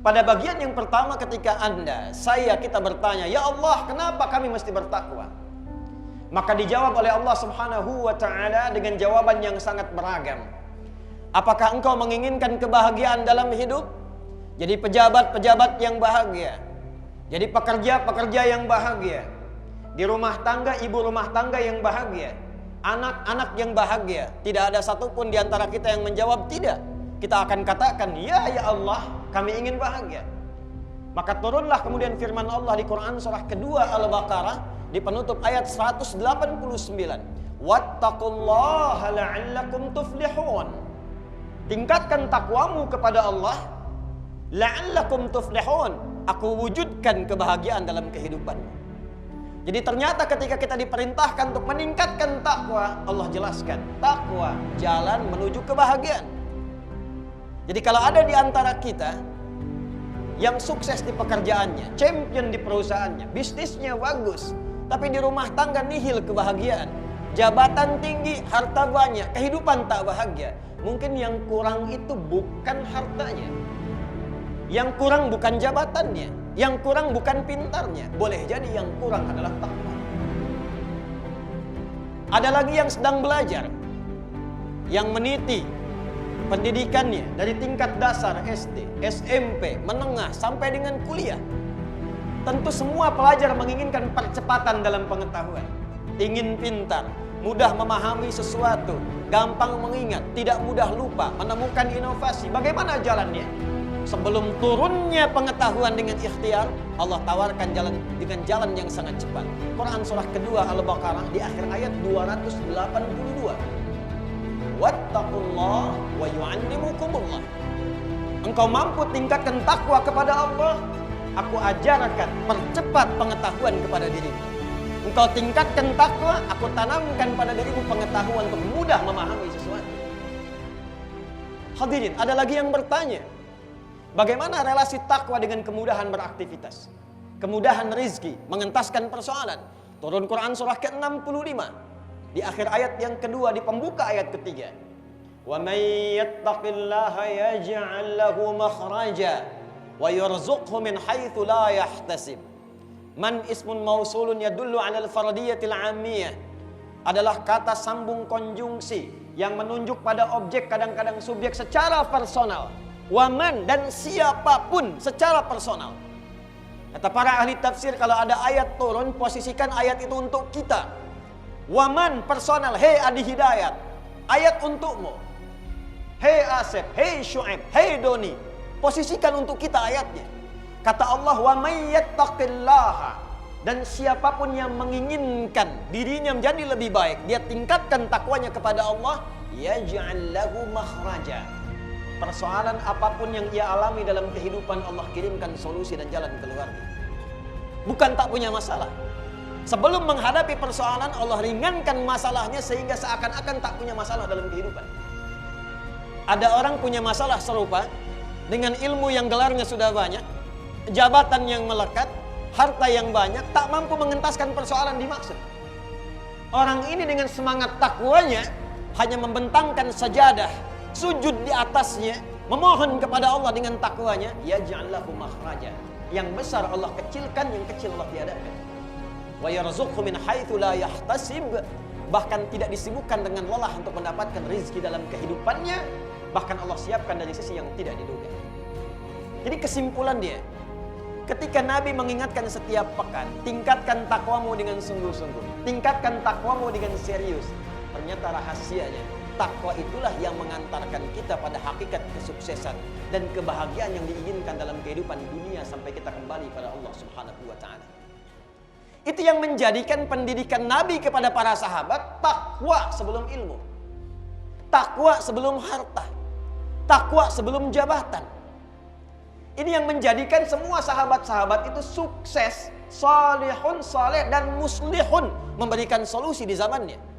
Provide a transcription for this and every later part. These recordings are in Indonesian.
Pada bagian yang pertama ketika kita bertanya, "Ya Allah, kenapa kami mesti bertakwa?" Maka dijawab oleh Allah Subhanahu wa taala dengan jawaban yang sangat beragam. Apakah engkau menginginkan kebahagiaan dalam hidup? Jadi pejabat-pejabat yang bahagia, jadi pekerja-pekerja yang bahagia, di rumah tangga, ibu rumah tangga yang bahagia, anak-anak yang bahagia. Tidak ada satupun di antara kita yang menjawab tidak. Kita akan katakan, ya Allah, kami ingin bahagia. Maka turunlah kemudian firman Allah di Quran surah kedua Al-Baqarah di penutup ayat 189. Wattaqullaha la'allakum tuflihun. Tingkatkan takwamu kepada Allah, la'allakum tuflihun. Aku wujudkan kebahagiaan dalam kehidupanmu. Jadi ternyata ketika kita diperintahkan untuk meningkatkan takwa, Allah jelaskan, takwa jalan menuju kebahagiaan. Jadi kalau ada di antara kita yang sukses di pekerjaannya, champion di perusahaannya, bisnisnya bagus, tapi di rumah tangga nihil kebahagiaan, jabatan tinggi, harta banyak, kehidupan tak bahagia, mungkin yang kurang itu bukan hartanya, yang kurang bukan jabatannya, yang kurang bukan pintarnya, boleh jadi yang kurang adalah takwa. Ada lagi yang sedang belajar, yang meniti pendidikannya dari tingkat dasar SD, SMP, menengah sampai dengan kuliah. Tentu semua pelajar menginginkan percepatan dalam pengetahuan, ingin pintar, mudah memahami sesuatu, gampang mengingat, tidak mudah lupa, menemukan inovasi. Bagaimana jalannya? Sebelum turunnya pengetahuan dengan ikhtiar, Allah tawarkan jalan dengan jalan yang sangat cepat. Quran surah kedua Al-Baqarah di akhir ayat 282. Wattaqullah wa yu'allimukumullah. Engkau mampu tingkatkan takwa kepada Allah, aku ajarkan percepat pengetahuan kepada dirimu. Engkau tingkatkan takwa, aku tanamkan pada dirimu pengetahuan untuk mudah memahami sesuatu. Hadirin, ada lagi yang bertanya, bagaimana relasi takwa dengan kemudahan beraktivitas, kemudahan rizki, mengentaskan persoalan? Turun Quran surah ke-65 di akhir ayat yang kedua, di pembuka ayat ketiga. Wa may yattaqillaha yaj'al lahu makhraja wa yarzuqhu min haitsu la yahtasib. Man ismun mausulun yadullu 'ala al-fardiyatil 'ammiyah, adalah kata sambung konjungsi yang menunjuk pada objek, kadang-kadang subjek secara personal. Waman, dan siapapun secara personal. Kata para ahli tafsir, kalau ada ayat turun, posisikan ayat itu untuk kita. Waman personal, hei Adi Hidayat, ayat untukmu. Hei Asep, hei Syu'aib, hei Doni, posisikan untuk kita ayatnya. Kata Allah, wa may yattaqillaha, dan siapapun yang menginginkan dirinya menjadi lebih baik, dia tingkatkan takwanya kepada Allah, yaj'al lahu makhraja. Persoalan apapun yang ia alami dalam kehidupan, Allah kirimkan solusi dan jalan keluarnya. Bukan tak punya masalah. Sebelum menghadapi persoalan, Allah ringankan masalahnya sehingga seakan-akan tak punya masalah dalam kehidupan. Ada orang punya masalah serupa dengan ilmu yang gelarnya sudah banyak, jabatan yang melekat, harta yang banyak, tak mampu mengentaskan persoalan dimaksud. Orang ini dengan semangat takwanya hanya membentangkan sajadah, sujud di atasnya, memohon kepada Allah dengan takwanya, yaj'al lahu makhraja. Yang besar Allah kecilkan, yang kecil Allah tiadakan. Wa yarzuqhu min haitsu la yahtasib, bahkan tidak disibukkan dengan lelah untuk mendapatkan rezeki dalam kehidupannya, bahkan Allah siapkan dari sisi yang tidak diduga. Jadi kesimpulan dia, ketika Nabi mengingatkan setiap pekan, tingkatkan takwamu dengan sungguh-sungguh, tingkatkan takwamu dengan serius, ternyata rahasianya takwa itulah yang mengantarkan kita pada hakikat kesuksesan dan kebahagiaan yang diinginkan dalam kehidupan dunia sampai kita kembali pada Allah Subhanahu wa taala. Itu yang menjadikan pendidikan Nabi kepada para sahabat takwa sebelum ilmu, takwa sebelum harta, takwa sebelum jabatan. Ini yang menjadikan semua sahabat-sahabat itu sukses, salihun, saleh, dan muslihun, memberikan solusi di zamannya.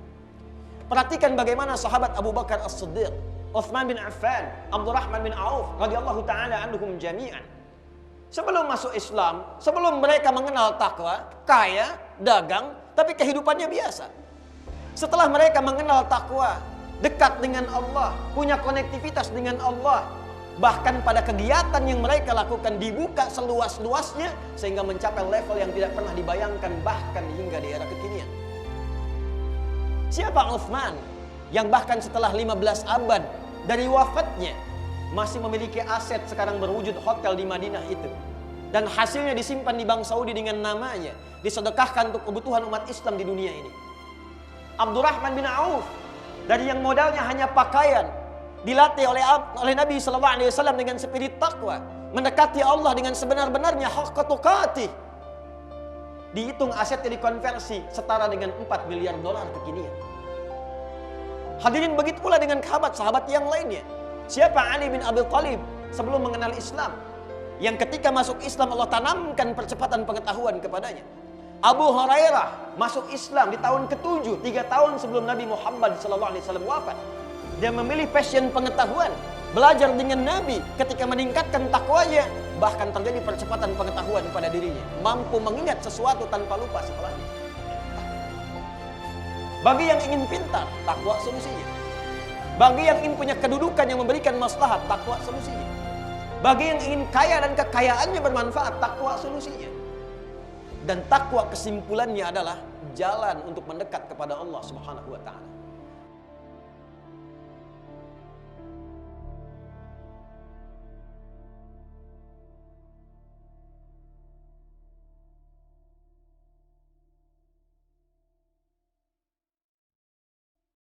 Perhatikan bagaimana sahabat Abu Bakar As-Siddiq, Utsman bin Affan, Abdurrahman bin Auf radhiyallahu taala anhum jami'an. Sebelum masuk Islam, sebelum mereka mengenal takwa, kaya, dagang, tapi kehidupannya biasa. Setelah mereka mengenal takwa, dekat dengan Allah, punya konektivitas dengan Allah, Bahkan pada kegiatan yang mereka lakukan dibuka seluas-luasnya sehingga mencapai level yang tidak pernah dibayangkan bahkan hingga di era kekinian. Siapa Utsman yang bahkan setelah 15 abad dari wafatnya masih memiliki aset sekarang berwujud hotel di Madinah itu, dan hasilnya disimpan di Bank Saudi dengan namanya, disedekahkan untuk kebutuhan umat Islam di dunia ini. Abdurrahman bin Auf, dari yang modalnya hanya pakaian, dilatih oleh Nabi SAW dengan spirit takwa, mendekati Allah dengan sebenar-benarnya haqqa tuqatih. Dihitung asetnya dikonversi setara dengan 4 miliar dolar kekinian. Hadirin, begitu pula dengan sahabat-sahabat yang lainnya. Siapa Ali bin Abi Thalib sebelum mengenal Islam, yang ketika masuk Islam Allah tanamkan percepatan pengetahuan kepadanya. Abu Hurairah masuk Islam di tahun ke-7, 3 tahun sebelum Nabi Muhammad SAW wafat. Dia memilih passion pengetahuan, belajar dengan Nabi. Ketika meningkatkan takwanya, bahkan terjadi percepatan pengetahuan pada dirinya, mampu mengingat sesuatu tanpa lupa setelahnya. Bagi yang ingin pintar, takwa solusinya. Bagi yang ingin punya kedudukan yang memberikan maslahat, takwa solusinya. Bagi yang ingin kaya dan kekayaannya bermanfaat, takwa solusinya. Dan takwa kesimpulannya adalah jalan untuk mendekat kepada Allah Subhanahu wa taala.